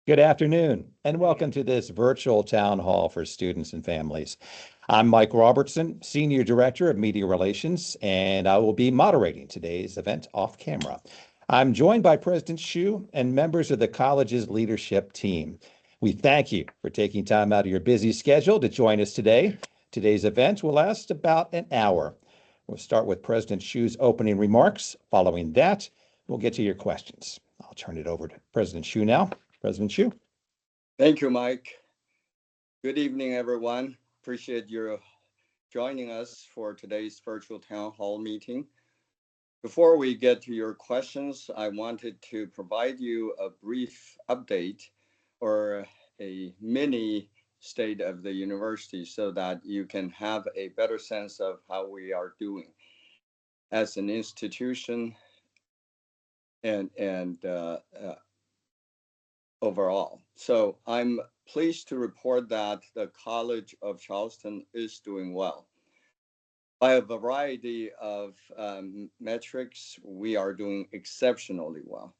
Good afternoon, and welcome to this virtual town hall for students and families. I'm Mike Robertson, Senior Director of Media Relations, and I will be moderating today's event off camera. I'm joined by President Hsu and members of the college's leadership team. We thank you for taking time out of your busy schedule to join us today. Today's event will last about an hour. We'll start with President Hsu's opening remarks. Following that, we'll get to your questions. I'll turn it over to President Hsu now. President Hsu. Thank you, Mike. Good evening, everyone. Appreciate your joining us for today's virtual town hall meeting. Before we get to your questions, I wanted to provide you a brief update or a mini state of the university so that you can have a better sense of how we are doing as an institution and overall. So I'm pleased to report that the College of Charleston is doing well. By a variety of metrics, we are doing exceptionally well.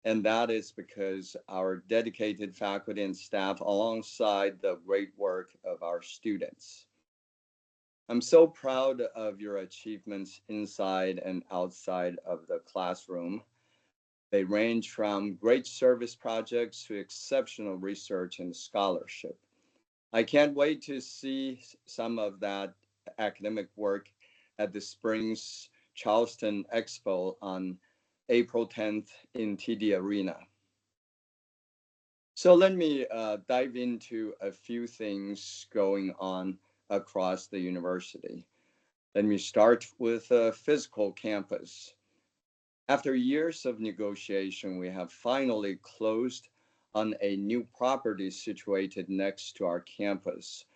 And that is because our dedicated faculty and staff alongside the great work of our students. I'm so proud of your achievements inside and outside of the classroom. They range from great service projects to exceptional research and scholarship. I can't wait to see some of that academic work at the Spring's Charleston Expo on April 10th in TD Arena. So let me dive into a few things going on across the university. Let me start with a physical campus. After years of negotiation, we have finally closed on a new property situated next to our campus.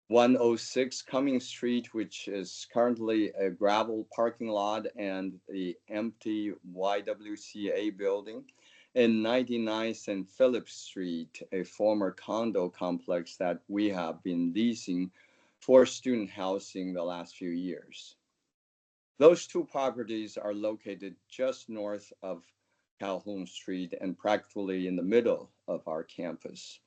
106 Cumming Street, which is currently a gravel parking lot and the empty YWCA building, and 99 St. Philip Street, a former condo complex that we have been leasing for student housing the last few years. Those two properties are located just north of Calhoun Street and practically in the middle of our campus.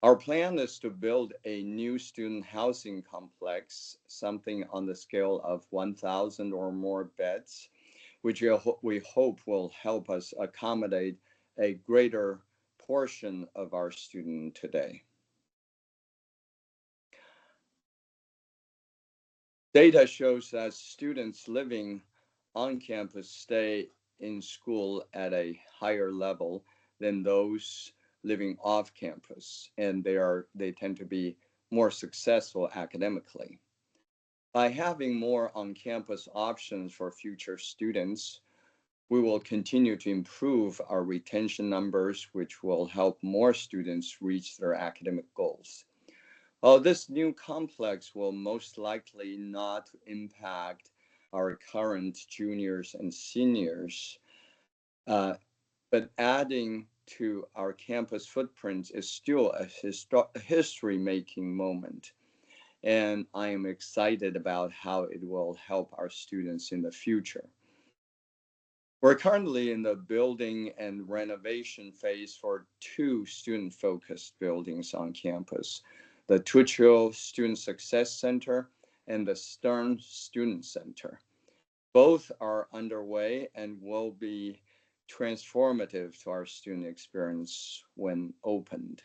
Our plan is to build a new student housing complex, something on the scale of 1,000 or more beds, which we hope will help us accommodate a greater portion of our student today. Data shows that students living on campus stay in school at a higher level than those living off campus, and they tend to be more successful academically. By having more on-campus options for future students, we will continue to improve our retention numbers, which will help more students reach their academic goals. While this new complex will most likely not impact our current juniors and seniors, but adding to our campus footprint is still a history-making moment. And I am excited about how it will help our students in the future. We're currently in the building and renovation phase for two student-focused buildings on campus, the Tuchel Student Success Center and the Stern Student Center. Both are underway and will be transformative to our student experience when opened.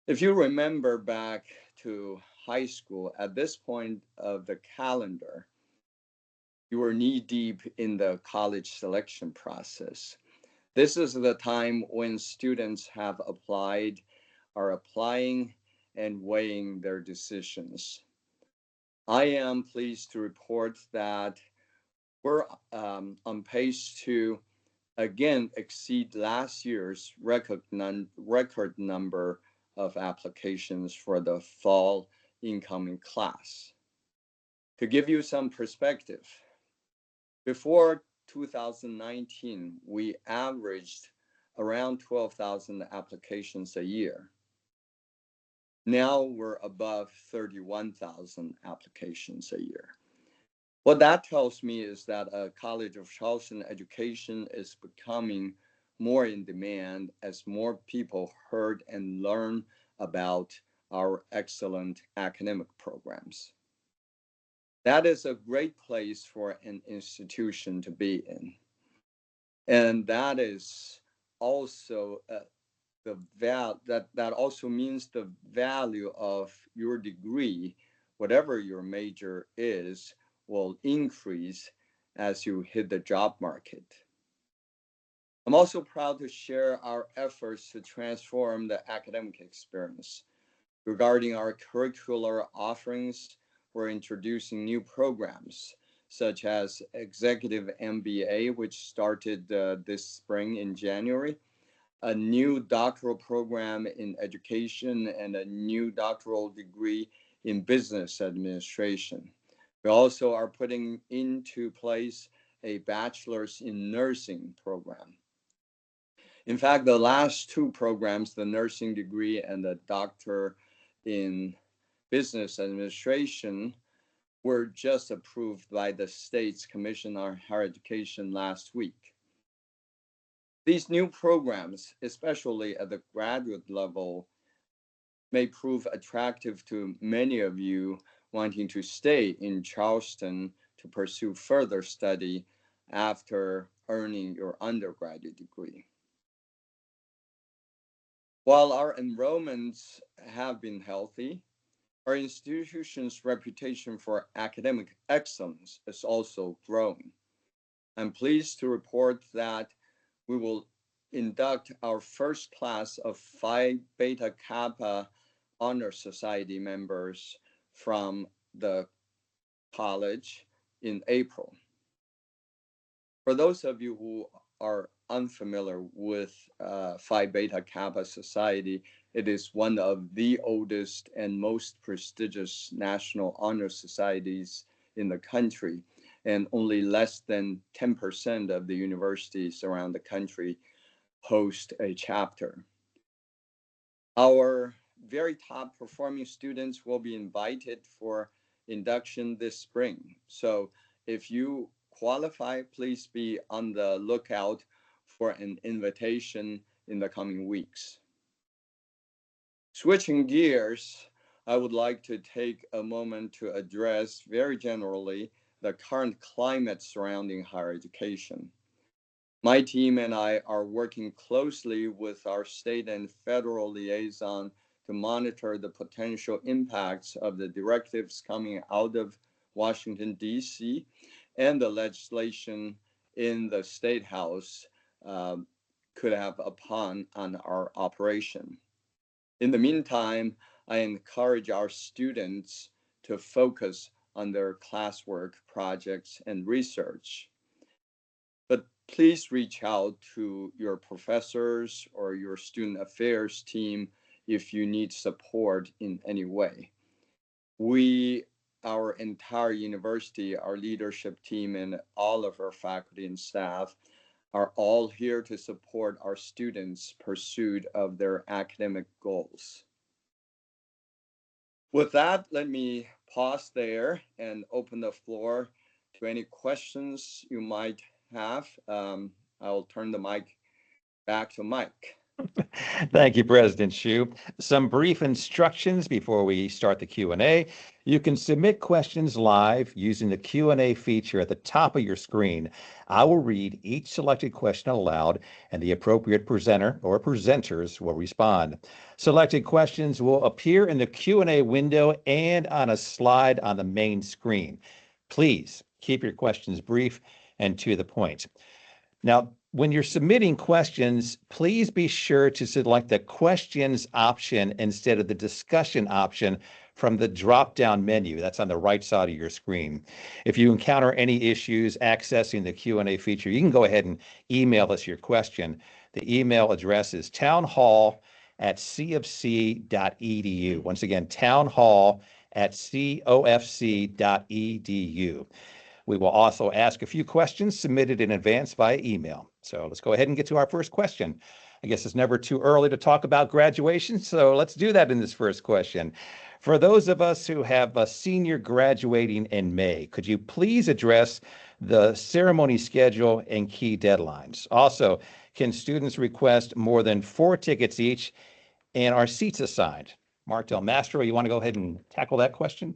If you remember back to high school, at this point of the calendar, you were knee-deep in the college selection process. This is the time when students have applied, are applying, and weighing their decisions. I am pleased to report that we're on pace to again exceed last year's record number of applications for the fall incoming class. To give you some perspective, before 2019, we averaged around 12,000 applications a year. Now we're above 31,000 applications a year. What that tells me is that a College of Charleston education is becoming more in demand as more people heard and learned about our excellent academic programs. That is a great place for an institution to be in. And that is also that also means the value of your degree, whatever your major is, will increase as you hit the job market. I'm also proud to share our efforts to transform the academic experience. Regarding our curricular offerings, we're introducing new programs such as Executive MBA, which started this spring in January, a new doctoral program in education, and a new doctoral degree in business administration. We also are putting into place a bachelor's in nursing program. In fact, the last two programs, the nursing degree and the doctor in business administration, were just approved by the state's Commission on Higher Education last week. These new programs, especially at the graduate level, may prove attractive to many of you wanting to stay in Charleston to pursue further study after earning your undergraduate degree. While our enrollments have been healthy, our institution's reputation for academic excellence is also growing. I'm pleased to report that we will induct our first class of Phi Beta Kappa Honor Society members from the college in April. For those of you who are unfamiliar with Phi Beta Kappa Society, it is one of the oldest and most prestigious national honor societies in the country, and only less than 10% of the universities around the country host a chapter. Our very top performing students will be invited for induction this spring. So if you qualify, please be on the lookout for an invitation in the coming weeks. Switching gears, I would like to take a moment to address very generally the current climate surrounding higher education. My team and I are working closely with our state and federal liaison to monitor the potential impacts of the directives coming out of Washington, D.C., and the legislation in the State House could have upon our operation. In the meantime, I encourage our students to focus on their classwork, projects, and research. But please reach out to your professors or your student affairs team if you need support in any way. Our entire university, our leadership team, and all of our faculty and staff are all here to support our students' pursuit of their academic goals. With that, let me pause there and open the floor to any questions you might have. I'll turn the mic back to Mike. Thank you, President Hsu. Some brief instructions before we start the Q&A. You can submit questions live using the Q&A feature at the top of your screen. I will read each selected question aloud, and the appropriate presenter or presenters will respond. Selected questions will appear in the Q&A window and on a slide on the main screen. Please keep your questions brief and to the point. Now, when you're submitting questions, please be sure to select the questions option instead of the discussion option from the drop-down menu that's on the right side of your screen. If you encounter any issues accessing the Q&A feature, you can go ahead and email us your question. The email address is townhall@cofc.edu. Once again, townhall@cofc.edu. We will also ask a few questions submitted in advance via email. So let's go ahead and get to our first question. I guess it's never too early to talk about graduation, so let's do that in this first question. For those of us who have a senior graduating in May, could you please address the ceremony schedule and key deadlines? Also, can students request more than 4 tickets each, and are seats assigned? Mark Del Mastro, you want to go ahead and tackle that question?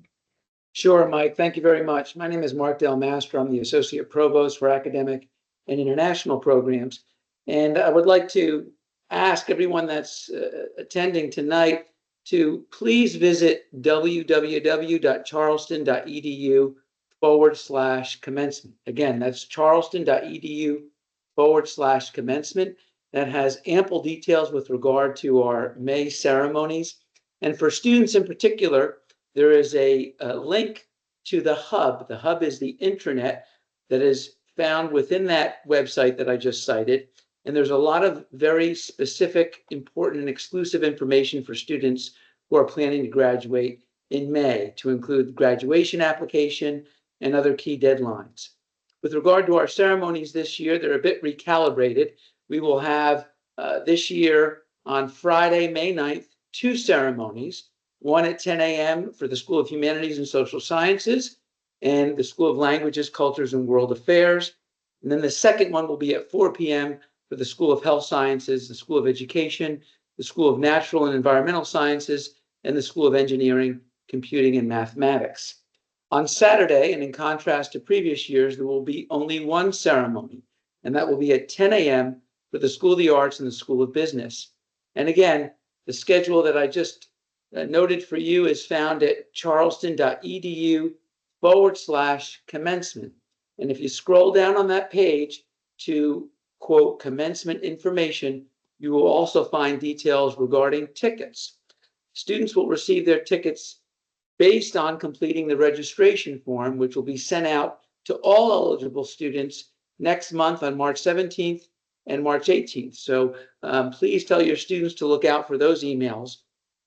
Sure, Mike. Thank you very much. My name is Mark Del Mastro. I'm the Associate Provost for Academic and International Programs. And I would like to ask everyone that's attending tonight to please visit www.charleston.edu/commencement. Again, that's charleston.edu/commencement. That has ample details with regard to our May ceremonies. And for students in particular, there is a link to the hub. The hub is the intranet that is found within that website that I just cited. And there's a lot of very specific, important, and exclusive information for students who are planning to graduate in May, to include graduation application and other key deadlines. With regard to our ceremonies this year, they're a bit recalibrated. We will have this year on Friday, May 9th, 2 ceremonies. One at 10 a.m. for the School of Humanities and Social Sciences and the School of Languages, Cultures, and World Affairs. And then the second one will be at 4 p.m. for the School of Health Sciences, the School of Education, the School of Natural and Environmental Sciences, and the School of Engineering, Computing, and Mathematics. On Saturday, and in contrast to previous years, there will be only one ceremony, and that will be at 10 a.m. for the School of the Arts and the School of Business. And again, the schedule that I just noted for you is found at charleston.edu/commencement. And if you scroll down on that page to quote commencement information, you will also find details regarding tickets. Students will receive their tickets based on completing the registration form, which will be sent out to all eligible students next month on March 17th and March 18th. So please tell your students to look out for those emails.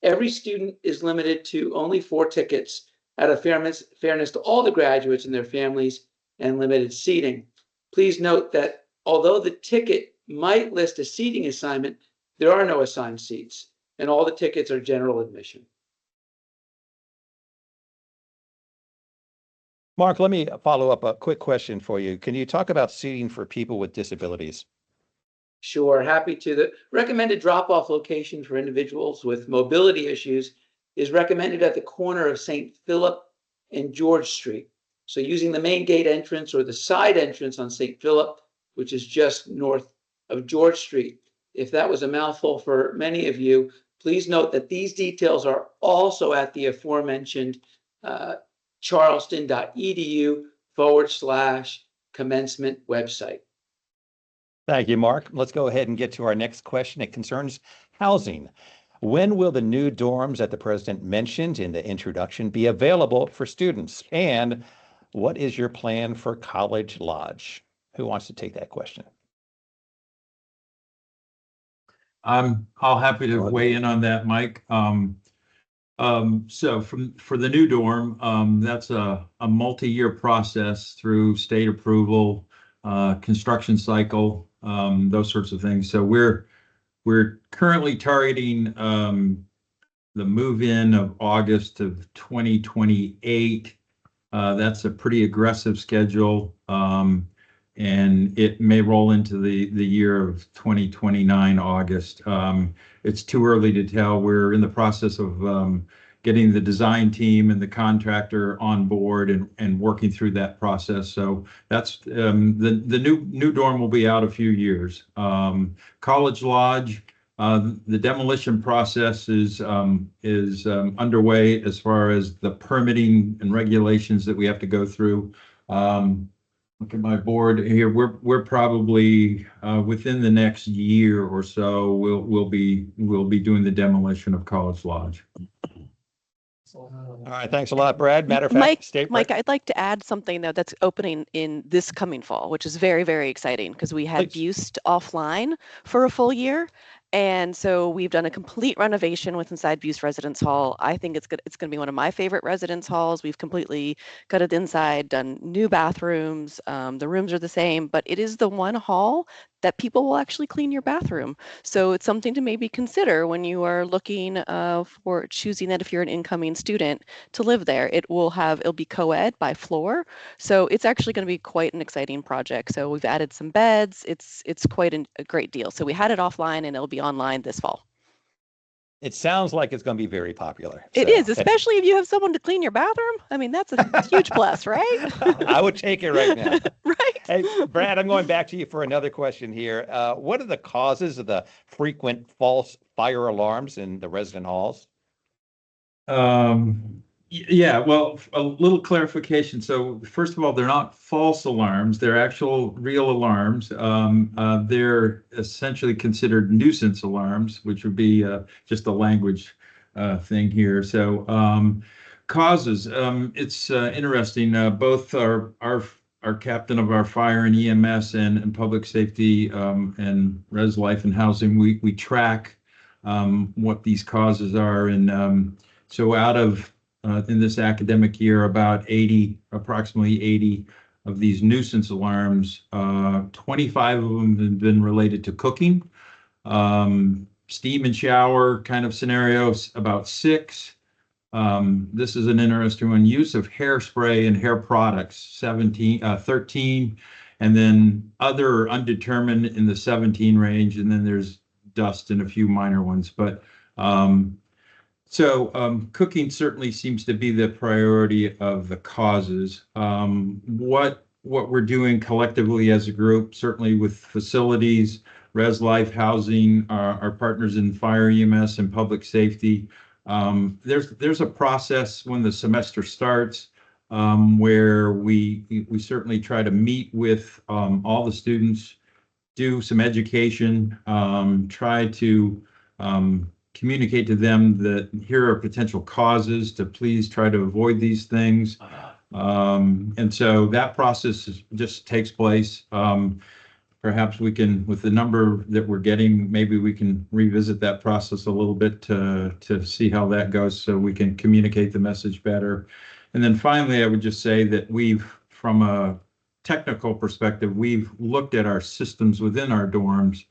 Every student is limited to only 4 tickets out of fairness to all the graduates and their families and limited seating. Please note that although the ticket might list a seating assignment, there are no assigned seats, and all the tickets are general admission. Mark, let me follow up a quick question for you. Can you talk about seating for people with disabilities? Sure, happy to. The recommended drop-off location for individuals with mobility issues is recommended at the corner of St. Philip and George Street. So using the main gate entrance or the side entrance on St. Philip, which is just north of George Street. If that was a mouthful for many of you, please note that these details are also at the aforementioned charleston.edu/commencement website. Thank you, Mark. Let's go ahead and get to our next question. It concerns housing. When will the new dorms that the president mentioned in the introduction be available for students? And what is your plan for College Lodge? Who wants to take that question? I'm happy to weigh in on that, Mike. So for the new dorm, that's a multi-year process through state approval, construction cycle, those sorts of things. So we're currently targeting the move-in of August of 2028. That's a pretty aggressive schedule, and it may roll into the year of 2029 August. It's too early to tell. We're in the process of getting the design team and the contractor on board and working through that process. So that's the new dorm will be out a few years. College Lodge, the demolition process is underway as far as the permitting and regulations that we have to go through. Look at my board here. We're probably within the next year or so we'll be doing the demolition of College Lodge. All right, thanks a lot, Brad. Matter of fact, Mike, I'd like to add something though that's opening in this coming fall, which is very, very exciting because we had Buste offline for a full year. And so we've done a complete renovation with inside Buste Residence Hall. I think it's going to be one of my favorite residence halls. We've completely gutted inside, done new bathrooms. The rooms are the same, but it is the one hall that people will actually clean your bathroom. So it's something to maybe consider when you are looking for choosing that if you're an incoming student to live there. It'll be co-ed by floor. So it's actually going to be quite an exciting project. So we've added some beds. It's quite a great deal. So we had it offline and it'll be online this fall. It sounds like it's going to be very popular. It is, especially if you have someone to clean your bathroom. I mean, that's a huge plus, right? I would take it right now. Right. Hey, Brad, I'm going back to you for another question here. What are the causes of the frequent false fire alarms in the resident halls? Yeah, well, a little clarification. So first of all, they're not false alarms. They're actual real alarms. They're essentially considered nuisance alarms, which would be just a language thing here. So causes, it's interesting. Both our captain of our fire and EMS and public safety and res life and housing, we track what these causes are. And so out of in this academic year, approximately 80 of these nuisance alarms, 25 of them have been related to cooking, steam and shower kind of scenarios, about 6. This is an interesting one, use of hairspray and hair products, 13, and then other undetermined in the 17 range, and then there's dust and a few minor ones. But cooking certainly seems to be the priority of the causes. What we're doing collectively as a group, certainly with facilities, res life, housing, our partners in fire, EMS, and public safety. There's a process when the semester starts where we certainly try to meet with all the students, do some education, try to communicate to them that here are potential causes to please try to avoid these things. And so that process just takes place. Perhaps we can, with the number that we're getting, maybe we can revisit that process a little bit to see how that goes so we can communicate the message better. And then finally, I would just say that from a technical perspective, we've looked at our systems within our dorms,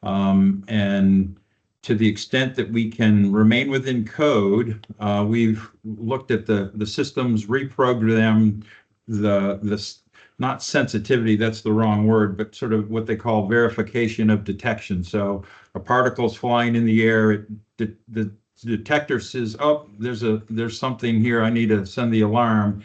and to the extent that we can remain within code, we've looked at the systems, reprogrammed the not sensitivity, that's the wrong word, but sort of what they call verification of detection. So a particle's flying in the air, the detector says, oh, there's something here, I need to send the alarm.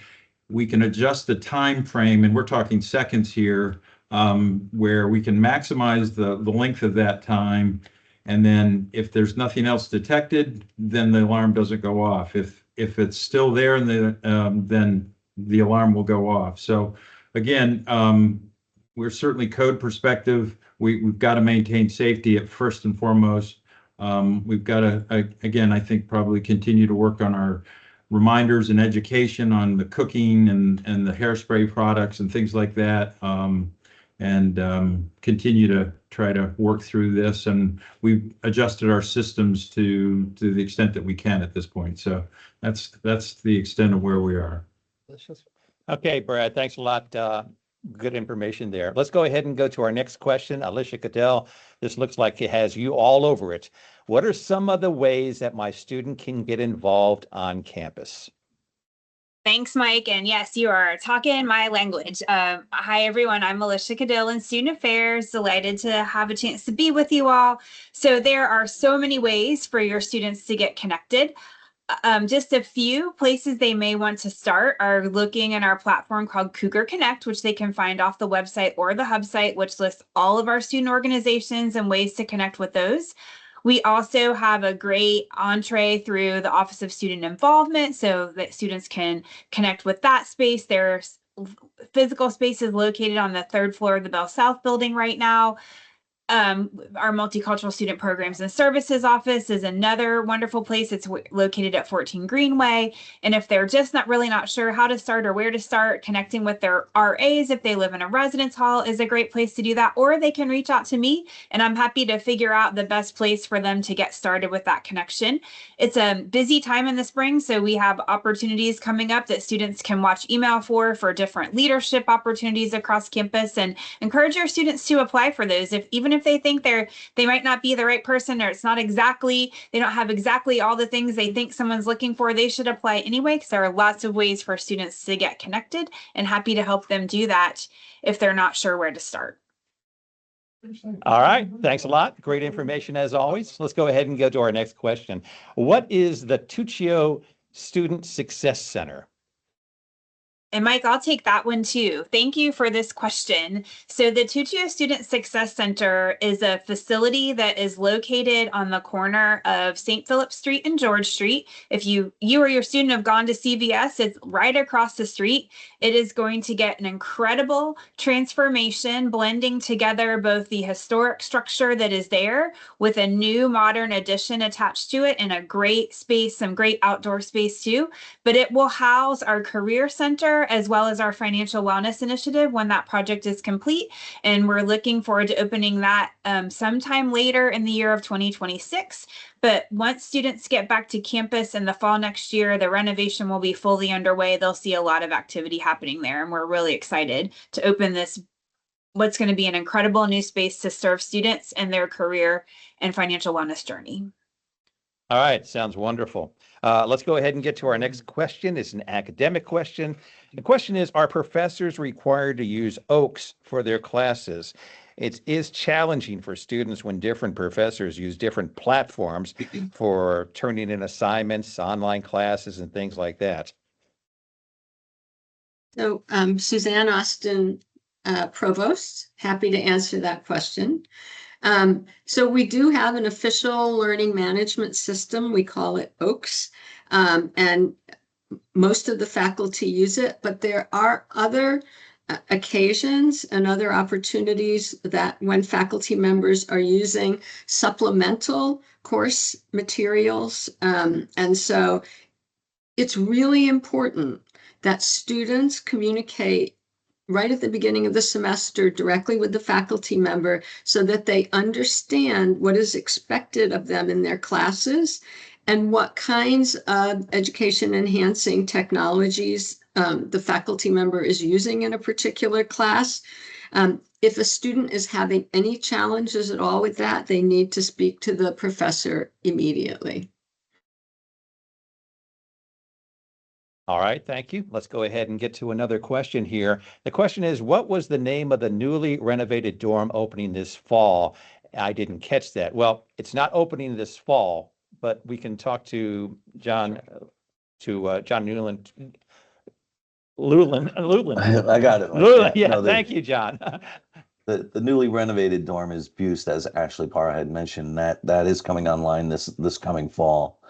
We can adjust the time frame, and we're talking seconds here, where we can maximize the length of that time. And then if there's nothing else detected, then the alarm doesn't go off. If it's still there, and then the alarm will go off. So again, we're certainly code perspective. We've got to maintain safety at first and foremost. We've got to, again, I think probably continue to work on our reminders and education on the cooking and the hairspray products and things like that. And continue to try to work through this. And we've adjusted our systems to the extent that we can at this point. So that's the extent of where we are. Okay, Brad, thanks a lot. Good information there. Let's go ahead and go to our next question. Alicia Caddell, this looks like it has you all over it. What are some of the ways that my student can get involved on campus? Thanks, Mike. And yes, you are talking my language. Hi, everyone. I'm Alicia Caddell in Student Affairs. Delighted to have a chance to be with you all. So there are so many ways for your students to get connected. Just a few places they may want to start are looking at our platform called Cougar Connect, which they can find off the website or the hub site, which lists all of our student organizations and ways to connect with those. We also have a great entree through the Office of Student Involvement so that students can connect with that space. There's physical spaces located on the 3rd floor of the Bell South building right now. Our Multicultural Student Programs and Services office is another wonderful place. It's located at 14 Greenway. And if they're just not sure how to start or where to start, connecting with their RAs, if they live in a residence hall, is a great place to do that. Or they can reach out to me, and I'm happy to figure out the best place for them to get started with that connection. It's a busy time in the spring, so we have opportunities coming up that students can watch email for different leadership opportunities across campus, and encourage your students to apply for those. Even if they think they might not be the right person, or it's not exactly, they don't have exactly all the things they think someone's looking for, they should apply anyway, because there are lots of ways for students to get connected, and happy to help them do that if they're not sure where to start. All right. Thanks a lot. Great information as always. Let's go ahead and go to our next question. What is the Tuccio Student Success Center? And Mike, I'll take that one too. Thank you for this question. So the Tuccio Student Success Center is a facility that is located on the corner of St. Philip Street and George Street. If you or your student have gone to CVS, it's right across the street. It is going to get an incredible transformation, blending together both the historic structure that is there with a new modern addition attached to it, and a great space, some great outdoor space too. But it will house our career center as well as our financial wellness initiative when that project is complete. And we're looking forward to opening that sometime later in the year of 2026. But once students get back to campus in the fall next year, the renovation will be fully underway. They'll see a lot of activity happening there. And we're really excited to open this, what's going to be an incredible new space to serve students and their career and financial wellness journey. All right, sounds wonderful. Let's go ahead and get to our next question. It's an academic question. The question is, are professors required to use OAKS for their classes? It is challenging for students when different professors use different platforms for turning in assignments, online classes, and things like that. So Suzanne Austin, Provost, happy to answer that question. So we do have an official learning management system. We call it OAKS, and most of the faculty use it, but there are other occasions and other opportunities that when faculty members are using supplemental course materials. And so it's really important that students communicate right at the beginning of the semester directly with the faculty member so that they understand what is expected of them in their classes and what kinds of education enhancing technologies the faculty member is using in a particular class. If a student is having any challenges at all with that, they need to speak to the professor immediately. All right, thank you. Let's go ahead and get to another question here. The question is, what was the name of the newly renovated dorm opening this fall? I didn't catch that. Well, it's not opening this fall, but we can talk to John Newland. Lulin. I got it. Lulin, yeah, no, thank you, John. The newly renovated dorm is Buste, as Ashley Parr had mentioned. That is coming online this coming fall.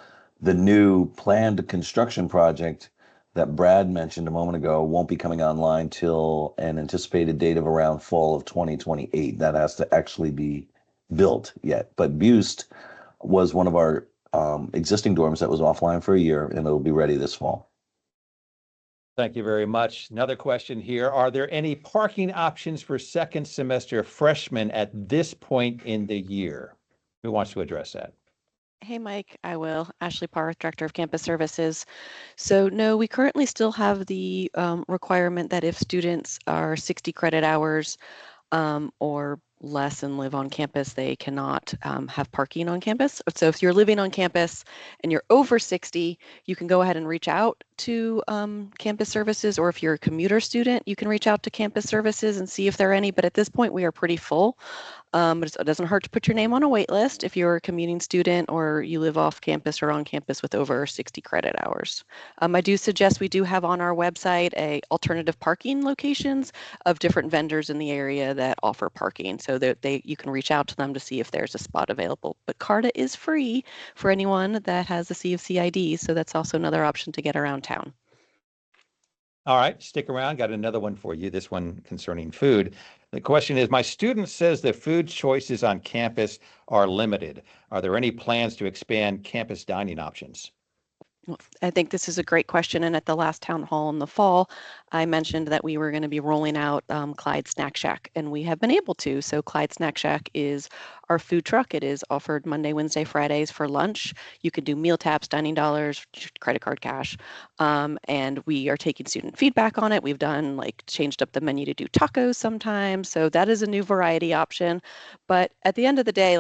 The new planned construction project that Brad mentioned a moment ago won't be coming online till an anticipated date of around fall of 2028. That has to actually be built yet. But Buste was one of our existing dorms that was offline for a year, and it'll be ready this fall. Thank you very much. Another question here. Are there any parking options for second semester freshmen at this point in the year? Who wants to address that? Hey, Mike, I will. Ashley Parr, Director of Campus Services. So no, we currently still have the requirement that if students are 60 credit hours or less and live on campus, they cannot have parking on campus. So if you're living on campus and you're over 60, you can go ahead and reach out to campus services, or if you're a commuter student, you can reach out to campus services and see if there are any. But at this point, we are pretty full. But it doesn't hurt to put your name on a wait list if you're a commuting student or you live off campus or on campus with over 60 credit hours. I do suggest we do have on our website alternative parking locations of different vendors in the area that offer parking, so that you can reach out to them to see if there's a spot available. But CARTA is free for anyone that has a C of C ID, so that's also another option to get around town. All right, stick around. Got another one for you. This one concerning food. The question is, my student says the food choices on campus are limited. Are there any plans to expand campus dining options? Well, I think this is a great question. And at the last town hall in the fall, I mentioned that we were going to be rolling out Clyde Snack Shack, and we have been able to. So Clyde Snack Shack is our food truck. It is offered Monday, Wednesday, Fridays for lunch. You can do meal taps, dining dollars, credit card cash. And we are taking student feedback on it. We've done changed up the menu to do tacos sometimes. So that is a new variety option. But at the end of the day,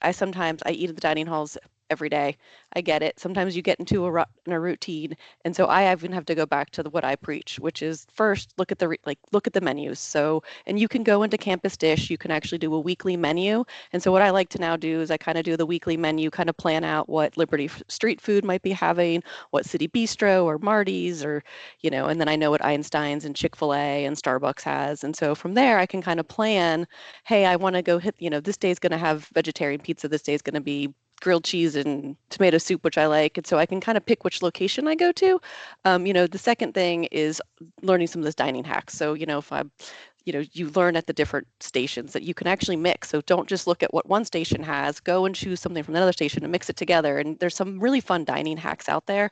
I sometimes I eat at the dining halls every day. I get it. Sometimes you get into a routine, and so I even have to go back to what I preach, which is first look at the menus. So, and you can go into Campus Dish. You can actually do a weekly menu, and so what I like to now do is I kind of do the weekly menu, kind of plan out what Liberty Street Food might be having, what City Bistro or Marty's, or and then I know what Einstein's and Chick-fil-A and Starbucks has, and so from there I can kind of plan. Hey, I want to go hit. This day is going to have vegetarian pizza. This day is going to be grilled cheese and tomato soup, which I like. And so I can kind of pick which location I go to. The second thing is learning some of those dining hacks. So, if I'm, you learn at the different stations that you can actually mix. So don't just look at what one station has, go and choose something from another station and mix it together. And there's some really fun dining hacks out there.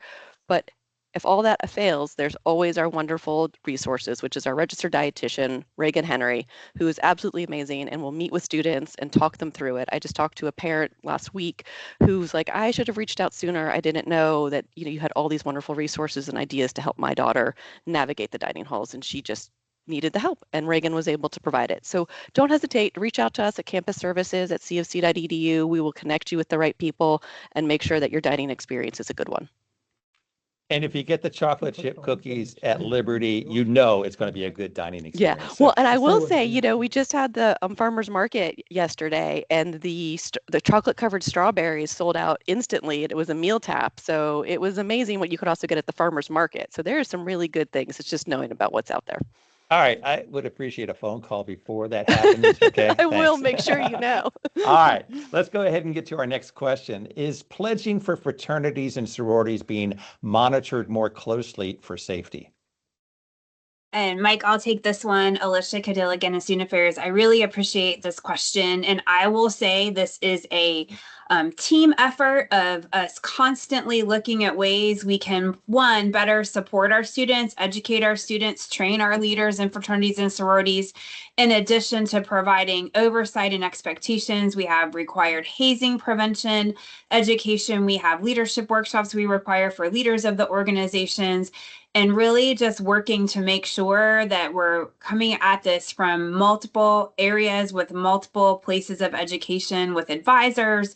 But if all that fails, there's always our wonderful resources, which is our registered dietitian, Reagan Henry, who is absolutely amazing and will meet with students and talk them through it. I just talked to a parent last week who's like, I should have reached out sooner. I didn't know that, you had all these wonderful resources and ideas to help my daughter navigate the dining halls. And she just needed the help, and Reagan was able to provide it. So don't hesitate to reach out to us at campusservices@cfc.edu. We will connect you with the right people and make sure that your dining experience is a good one. And if you get the chocolate chip cookies at Liberty, it's going to be a good dining experience. Yeah. Well, and I will say, we just had the farmers market yesterday, and the chocolate covered strawberries sold out instantly, and it was a meal tap. So it was amazing what you could also get at the farmers market. So there are some really good things. It's just knowing about what's out there. All right. I would appreciate a phone call before that happens. Okay. I will make sure you know. All right. Let's go ahead and get to our next question. Is pledging for fraternities and sororities being monitored more closely for safety? And Mike, I'll take this one. Alicia Cadill again in Student Affairs. I really appreciate this question. And I will say this is a team effort of us constantly looking at ways we can, one, better support our students, educate our students, train our leaders in fraternities and sororities. In addition to providing oversight and expectations, we have required hazing prevention education. We have leadership workshops we require for leaders of the organizations. And really just working to make sure that we're coming at this from multiple areas with multiple places of education with advisors.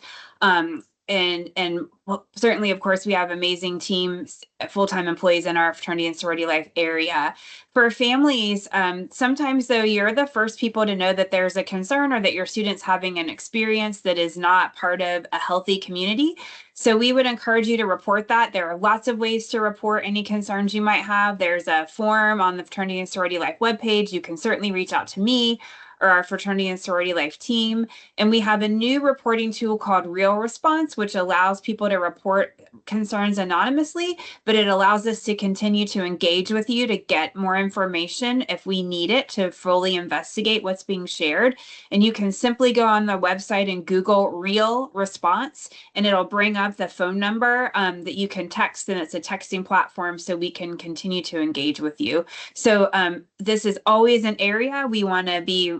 And certainly, of course, we have amazing teams, full-time employees in our fraternity and sorority life area. For families, sometimes though, you're the first people to know that there's a concern or that your student's having an experience that is not part of a healthy community. So we would encourage you to report that. There are lots of ways to report any concerns you might have. There's a form on the Fraternity and Sorority Life webpage. You can certainly reach out to me or our Fraternity and Sorority Life team. And we have a new reporting tool called Real Response, which allows people to report concerns anonymously, but it allows us to continue to engage with you to get more information if we need it to fully investigate what's being shared. And you can simply go on the website and Google Real Response, and it'll bring up the phone number that you can text, and it's a texting platform so we can continue to engage with you. So this is always an area we want to be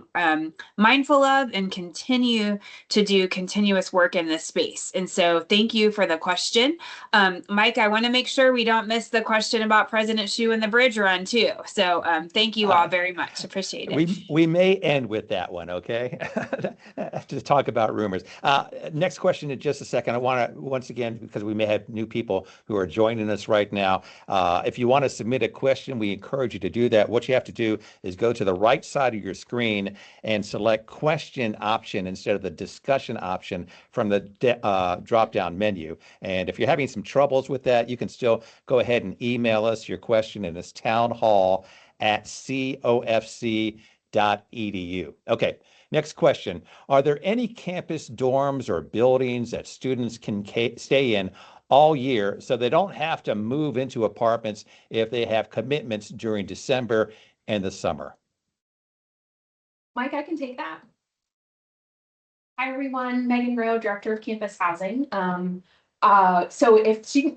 mindful of and continue to do continuous work in this space. And so thank you for the question. Mike, I want to make sure we don't miss the question about President Hsu and the bridge run too. So thank you all very much. Appreciate it. We may end with that one, okay? To talk about rumors. Next question in just a second. I want to, once again, because we may have new people who are joining us right now, if you want to submit a question, we encourage you to do that. What you have to do is go to the right side of your screen and select question option instead of the discussion option from the drop-down menu. And if you're having some troubles with that, you can still go ahead and email us your question, and it's townhall@cofc.edu. Okay, next question. Are there any campus dorms or buildings that students can stay in all year, so they don't have to move into apartments if they have commitments during December and the summer. Mike, I can take that. Hi, everyone. Megan Rowe, Director of Campus Housing. So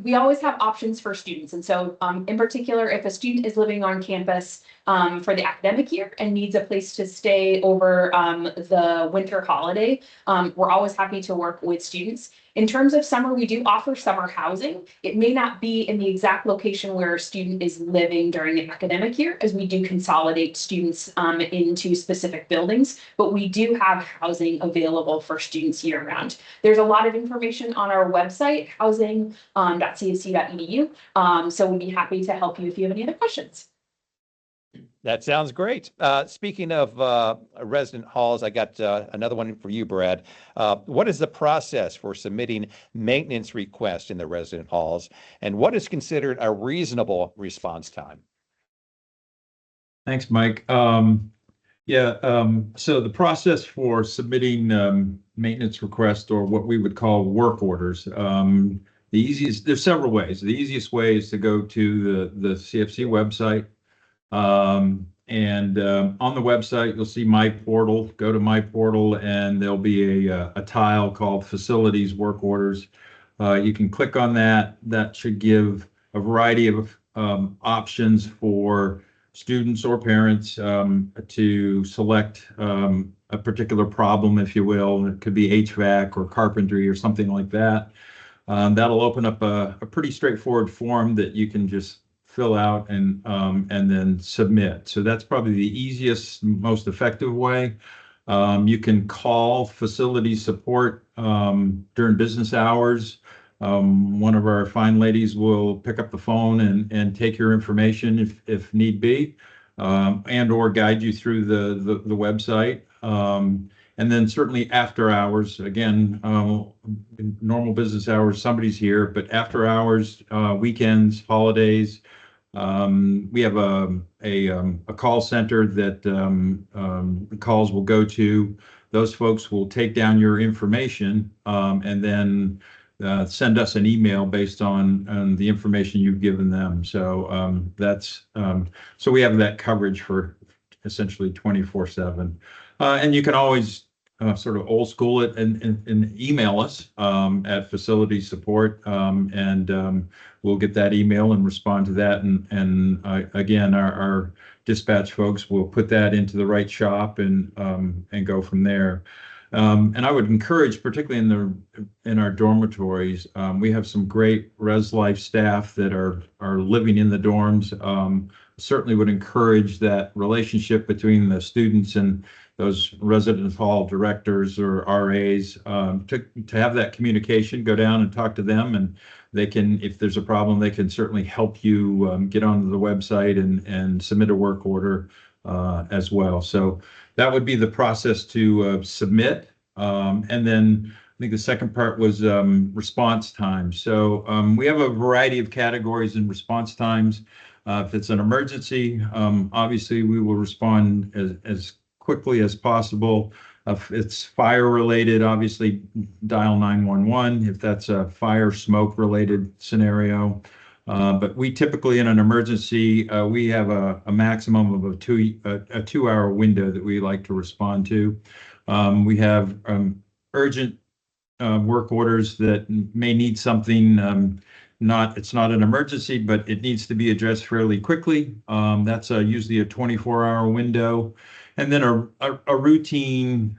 we always have options for students. And so in particular, if a student is living on campus for the academic year and needs a place to stay over the winter holiday, we're always happy to work with students. In terms of summer, we do offer summer housing. It may not be in the exact location where a student is living during the academic year, as we do consolidate students into specific buildings, but we do have housing available for students year round. There's a lot of information on our website, housing.csc.edu. So we'd be happy to help you if you have any other questions. That sounds great. Speaking of resident halls, I got another one for you, Brad. What is the process for submitting maintenance requests in the resident halls, and what is considered a reasonable response time? Thanks, Mike. So the process for submitting maintenance requests, or what we would call work orders, there's several ways. The easiest way is to go to the CFC website. On the website, you'll see My Portal. Go to My Portal, and there'll be a tile called Facilities Work Orders. You can click on that. That should give a variety of options for students or parents to select a particular problem, if you will. It could be HVAC or carpentry or something like that. That'll open up a pretty straightforward form that you can just fill out and then submit. So that's probably the easiest, most effective way. You can call facility support during business hours. One of our fine ladies will pick up the phone and take your information if need be, and or guide you through the website. And then certainly after hours, again, normal business hours, somebody's here, but after hours, weekends, holidays, we have a call center that the calls will go to. Those folks will take down your information and then send us an email based on the information you've given them. So so we have that coverage for essentially 24/7. And you can always sort of old school it and email us at facility support, and we'll get that email and respond to that. And again, our dispatch folks will put that into the right shop and go from there. And I would encourage, particularly in our dormitories, we have some great Res Life staff that are living in the dorms. Certainly would encourage that relationship between the students and those residence hall directors or RAs to have that communication. Go down and talk to them, and they can, if there's a problem, they can certainly help you get onto the website and submit a work order as well. So that would be the process to submit. And then I think the second part was response time. So we have a variety of categories in response times. If it's an emergency, obviously we will respond as quickly as possible. If it's fire related, obviously dial 911 if that's a fire smoke related scenario. But we typically, in an emergency, we have a maximum of a 2-hour window that we like to respond to. We have urgent work orders that may need something. It's not an emergency, but it needs to be addressed fairly quickly. That's usually a 24-hour window. And then a routine,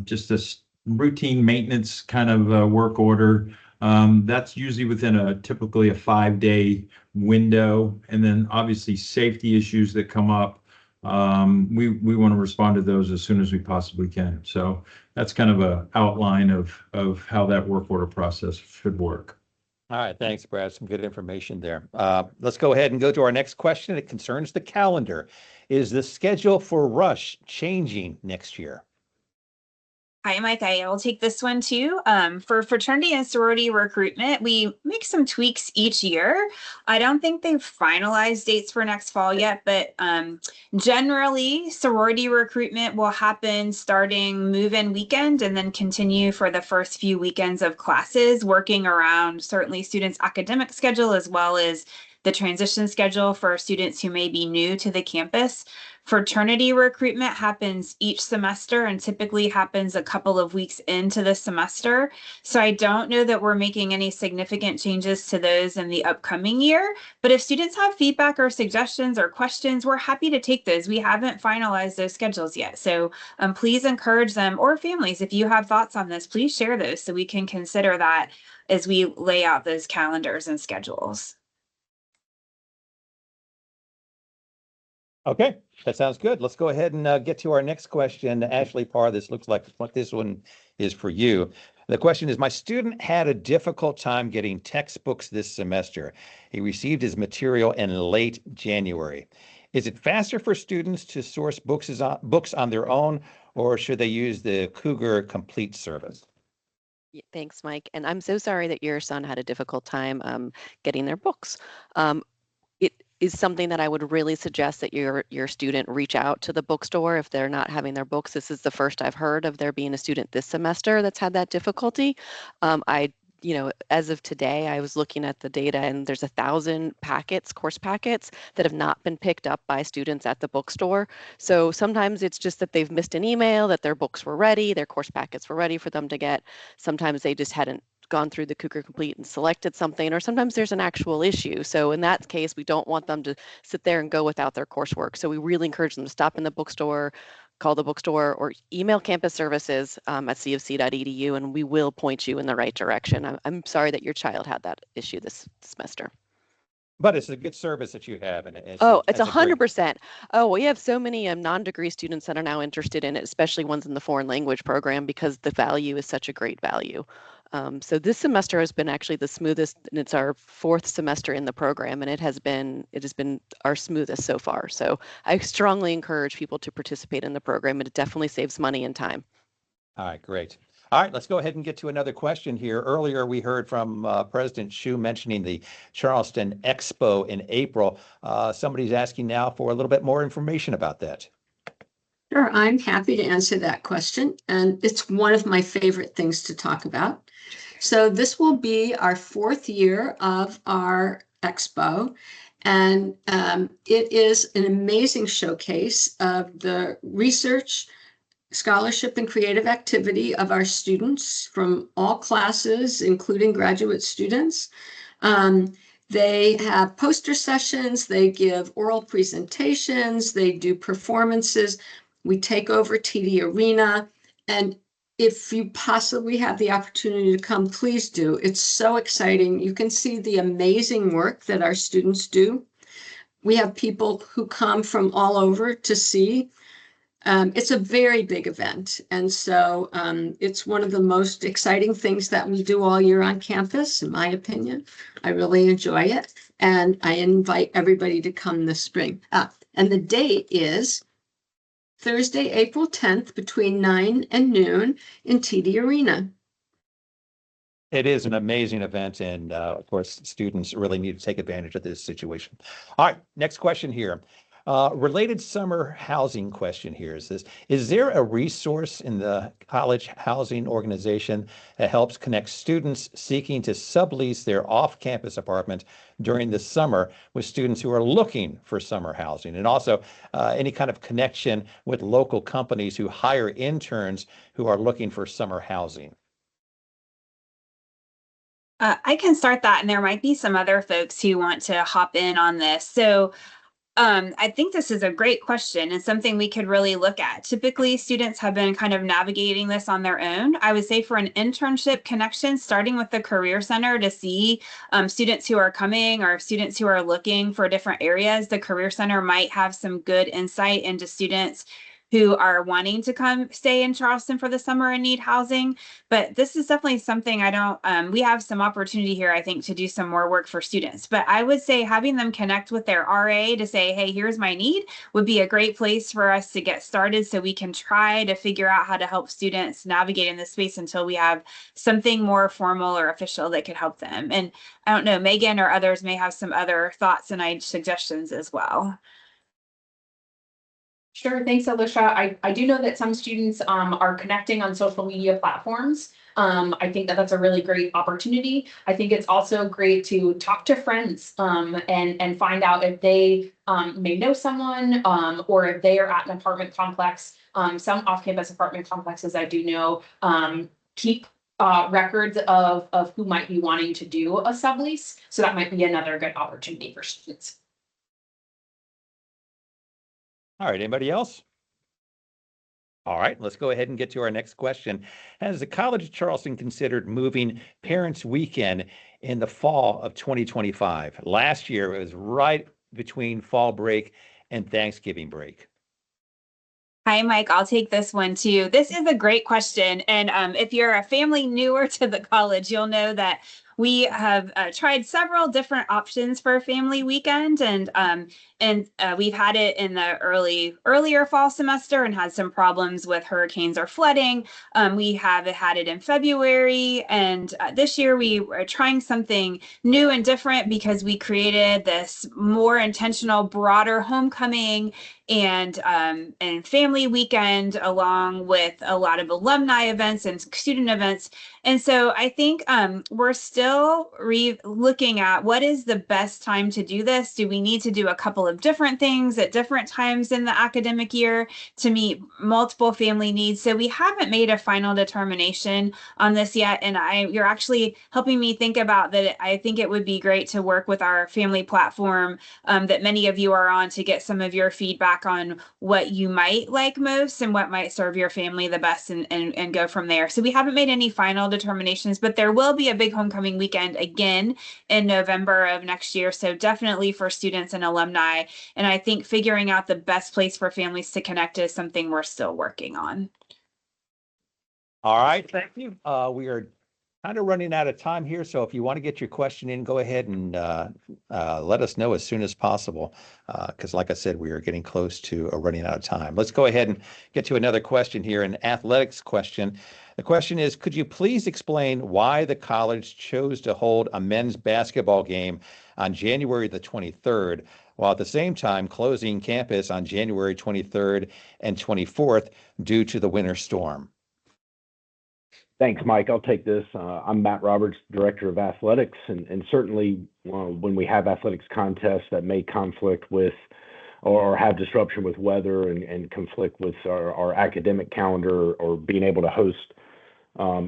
just a routine maintenance kind of work order. That's usually within typically a 5-day window. And then obviously safety issues that come up, we want to respond to those as soon as we possibly can. So that's kind of an outline of how that work order process should work. All right, thanks, Brad. Some good information there. Let's go ahead and go to our next question. It concerns the calendar. Is the schedule for Rush changing next year? Hi, Mike. I will take this one too. For fraternity and sorority recruitment, we make some tweaks each year. I don't think they've finalized dates for next fall yet, but generally sorority recruitment will happen starting move-in weekend and then continue for the first few weekends of classes, working around certainly students' academic schedule as well as the transition schedule for students who may be new to the campus. Fraternity recruitment happens each semester and typically happens a couple of weeks into the semester. So I don't know that we're making any significant changes to those in the upcoming year. But if students have feedback or suggestions or questions, we're happy to take those. We haven't finalized those schedules yet. So please encourage them, or families, if you have thoughts on this, please share those so we can consider that as we lay out those calendars and schedules. Okay, that sounds good. Let's go ahead and get to our next question. Ashley Parr, this looks like what this one is for you. The question is, my student had a difficult time getting textbooks this semester. He received his material in late January. Is it faster for students to source books on their own, or should they use the Cougar Complete service? Thanks, Mike. And I'm so sorry that your son had a difficult time getting their books. It is something that I would really suggest that your student reach out to the bookstore if they're not having their books. This is the first I've heard of there being a student this semester that's had that difficulty. As of today, I was looking at the data and there's 1,000 course packets that have not been picked up by students at the bookstore. So sometimes it's just that they've missed an email that their books were ready, their course packets were ready for them to get. Sometimes they just hadn't gone through the Cougar Complete and selected something, or sometimes there's an actual issue. So in that case, we don't want them to sit there and go without their coursework. So we really encourage them to stop in the bookstore, call the bookstore, or email campus services at cofc.edu, and we will point you in the right direction. I'm sorry that your child had that issue this semester. But it's a good service that you have. And it's 100%. Oh, we have so many non-degree students that are now interested in it, especially ones in the foreign language program, because the value is such a great value. So this semester has been actually the smoothest, and it's our 4th semester in the program, and it has been our smoothest so far. So I strongly encourage people to participate in the program. It definitely saves money and time. All right, great. All right, let's go ahead and get to another question here. Earlier, we heard from President Hsu mentioning the Charleston Expo in April. Somebody's asking now for a little bit more information about that. Sure, I'm happy to answer that question. And it's one of my favorite things to talk about. So this will be our 4th year of our expo. And it is an amazing showcase of the research, scholarship, and creative activity of our students from all classes, including graduate students. They have poster sessions, they give oral presentations, they do performances. We take over TD Arena, and if you possibly have the opportunity to come, please do. It's so exciting. You can see the amazing work that our students do. We have people who come from all over to see. It's a very big event, and so it's one of the most exciting things that we do all year on campus, in my opinion. I really enjoy it, and I invite everybody to come this spring. And the date is Thursday, April 10th, between 9 and noon in TD Arena. It is an amazing event, and of course, students really need to take advantage of this situation. All right, next question here. Related summer housing question here is this: is there a resource in the college housing organization that helps connect students seeking to sublease their off-campus apartment during the summer with students who are looking for summer housing? And also any kind of connection with local companies who hire interns who are looking for summer housing? I can start that, and there might be some other folks who want to hop in on this. So I think this is a great question and something we could really look at. Typically, students have been kind of navigating this on their own. I would say for an internship connection, starting with the Career Center to see students who are coming or students who are looking for different areas, the Career Center might have some good insight into students who are wanting to come stay in Charleston for the summer and need housing. But this is definitely something we have some opportunity here, I think, to do some more work for students. But I would say having them connect with their RA to say, hey, here's my need would be a great place for us to get started so we can try to figure out how to help students navigate in this space until we have something more formal or official that could help them. And I don't know, Megan or others may have some other thoughts and suggestions as well. Sure, thanks, Alicia. I do know that some students are connecting on social media platforms. I think that that's a really great opportunity. I think it's also great to talk to friends and find out if they may know someone or if they are at an apartment complex. Some off-campus apartment complexes I do know keep records of who might be wanting to do a sublease. So that might be another good opportunity for students. All right, anybody else? All right, let's go ahead and get to our next question. Has the College of Charleston considered moving Parents' Weekend in the fall of 2025? Last year, it was right between fall break and Thanksgiving break. Hi, Mike. I'll take this one too. This is a great question. And if you're a family newer to the college, you'll know that we have tried several different options for a family weekend. And we've had it in the earlier fall semester and had some problems with hurricanes or flooding. We have had it in February. And this year we are trying something new and different because we created this more intentional, broader homecoming and family weekend, along with a lot of alumni events and student events. And so I think we're still looking at what is the best time to do this. Do we need to do a couple of different things at different times in the academic year to meet multiple family needs? So we haven't made a final determination on this yet. And you're actually helping me think about that. I think it would be great to work with our family platform that many of you are on to get some of your feedback on what you might like most and what might serve your family the best and go from there. So we haven't made any final determinations, but there will be a big homecoming weekend again in November of next year. So definitely for students and alumni. And I think figuring out the best place for families to connect is something we're still working on. All right, thank you. We are kind of running out of time here. So if you want to get your question in, go ahead and let us know as soon as possible. Because like I said, we are getting close to running out of time. Let's go ahead and get to another question here, an athletics question. The question is, could you please explain why the college chose to hold a men's basketball game on January the 23rd, while at the same time closing campus on January 23rd and 24th due to the winter storm? Thanks, Mike. I'll take this. I'm Matt Roberts, Director of Athletics, and certainly when we have athletics contests that may conflict with or have disruption with weather and conflict with our academic calendar or being able to host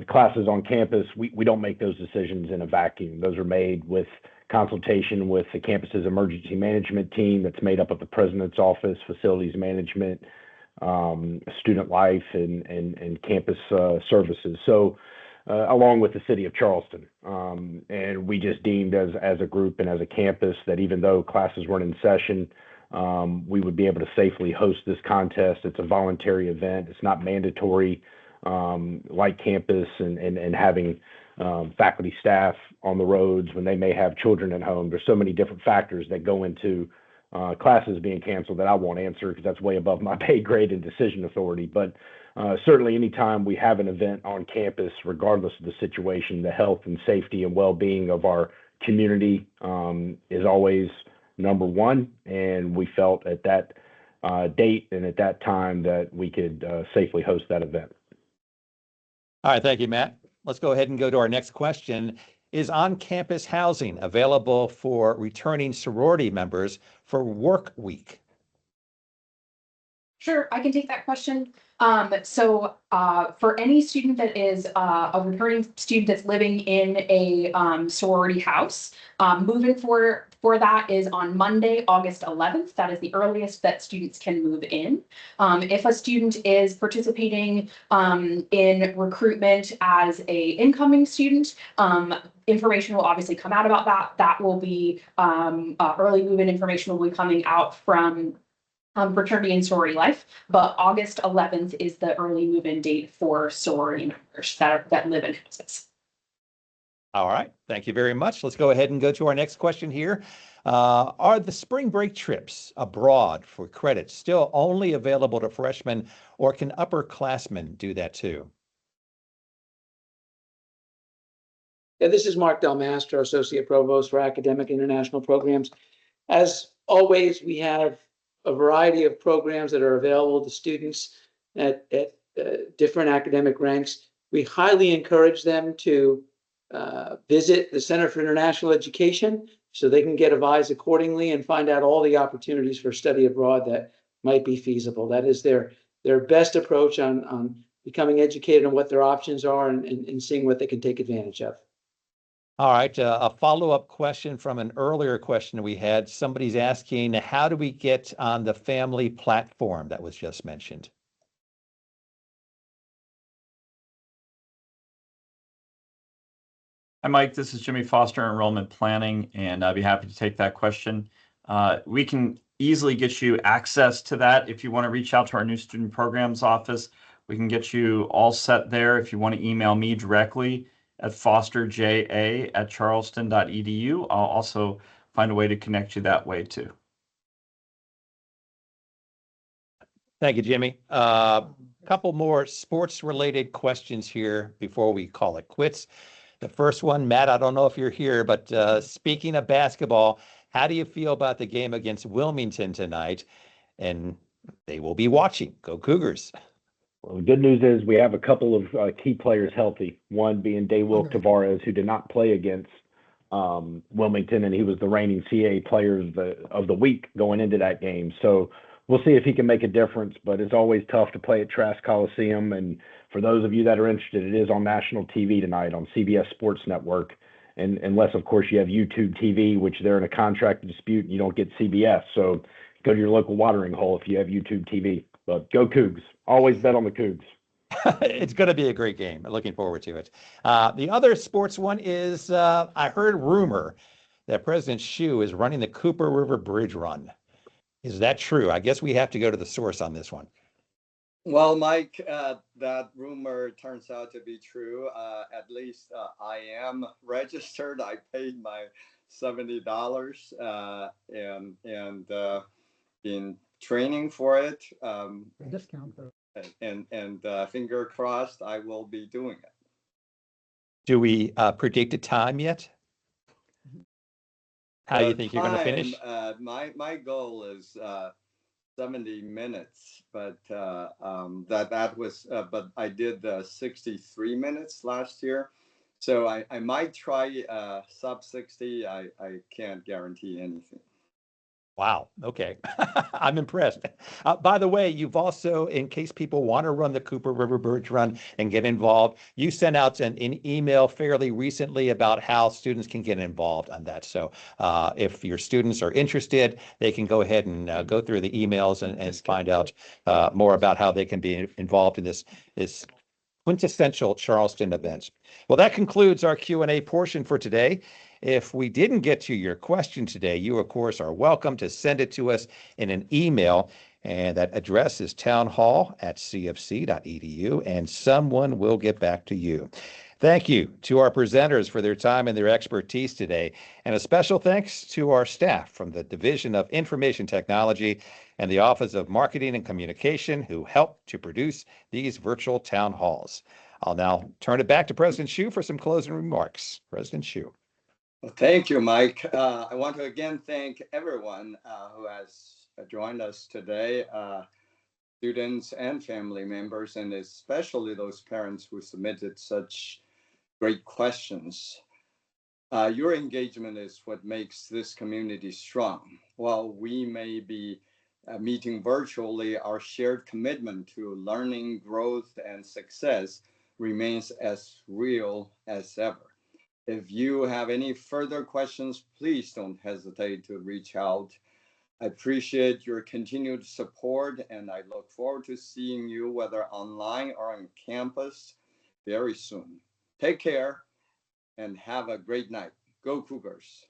classes on campus, we don't make those decisions in a vacuum. Those are made with consultation with the campus's emergency management team that's made up of the president's office, facilities management, student life, and campus services. So along with the city of Charleston. And we just deemed as a group and as a campus that even though classes weren't in session, we would be able to safely host this contest. It's a voluntary event. It's not mandatory like campus and having faculty staff on the roads when they may have children at home. There's so many different factors that go into classes being canceled that I won't answer because that's way above my pay grade and decision authority. But certainly anytime we have an event on campus, regardless of the situation, the health and safety and well-being of our community is always number one. And we felt at that date and at that time that we could safely host that event. All right, thank you, Matt. Let's go ahead and go to our next question. Is on-campus housing available for returning sorority members for work week? Sure, I can take that question. So for any student that is a returning student that's living in a sorority house, moving for that is on Monday, August 11th. That is the earliest that students can move in. If a student is participating in recruitment as a incoming student, information will obviously come out about that. That will be early move-in information will be coming out from fraternity and sorority life, but August 11th is the early move-in date for sorority members that live in houses. All right, thank you very much. Let's go ahead and go to our next question here. Are the spring break trips abroad for credit still only available to freshmen, or can upperclassmen do that too? Yeah, this is Mark Del Mastro, Associate Provost for Academic International Programs. As always, we have a variety of programs that are available to students at different academic ranks. We highly encourage them to visit the Center for International Education so they can get advised accordingly and find out all the opportunities for study abroad that might be feasible. That is their best approach on becoming educated on what their options are and seeing what they can take advantage of. All right, a follow-up question from an earlier question we had. Somebody's asking, how do we get on the family platform that was just mentioned? Hi, Mike. This is Jimmy Foster, Enrollment Planning, and I'd be happy to take that question. We can easily get you access to that. If you want to reach out to our new student programs office, we can get you all set there. If you want to email me directly at fosterja@charleston.edu, I'll also find a way to connect you that way too. Thank you, Jimmy. Couple more sports-related questions here before we call it quits. The first one, Matt, I don't know if you're here, but speaking of basketball, how do you feel about the game against Wilmington tonight? And they will be watching. Go Cougars. Well, the good news is we have a couple of key players healthy. One being Daywilk Tavares, who did not play against Wilmington, and he was the reigning CAA player of the week going into that game. So we'll see if he can make a difference, but it's always tough to play at Trask Coliseum. And for those of you that are interested, it is on national TV tonight on CBS Sports Network. And unless, of course, you have YouTube TV, which they're in a contract dispute and you don't get CBS. So go to your local watering hole if you have YouTube TV. But go Cougs. Always bet on the Cougs. It's going to be a great game. Looking forward to it. The other sports one is I heard rumor that President Hsu is running the Cooper River Bridge Run. Is that true? I guess we have to go to the source on this one. Well, Mike, that rumor turns out to be true. At least I am registered. I paid my $70 and been training for it. Discount though. And finger crossed, I will be doing it. Do we predict a time yet? How do you think you're going to finish? My goal is 70 minutes, but that was but I did 63 minutes last year, so I might try sub 60. I can't guarantee anything. Wow. Okay. I'm impressed. By the way, you've also, in case people want to run the Cooper River Bridge Run and get involved, you sent out an email fairly recently about how students can get involved on that. So if your students are interested, they can go ahead and go through the emails and find out more about how they can be involved in this quintessential Charleston event. Well, that concludes our Q&A portion for today. If we didn't get to your question today, you, of course, are welcome to send it to us in an email. And that address is townhall@cfc.edu, and someone will get back to you. Thank you to our presenters for their time and their expertise today. And a special thanks to our staff from the Division of Information Technology and the Office of Marketing and Communication who helped to produce these virtual town halls. I'll now turn it back to President Hsu for some closing remarks. President Hsu. Well, thank you, Mike. I want to again thank everyone who has joined us today, students and family members, and especially those parents who submitted such great questions. Your engagement is what makes this community strong. While we may be meeting virtually, our shared commitment to learning, growth, and success remains as real as ever. If you have any further questions, please don't hesitate to reach out. I appreciate your continued support, and I look forward to seeing you, whether online or on campus, very soon. Take care and have a great night. Go Cougars.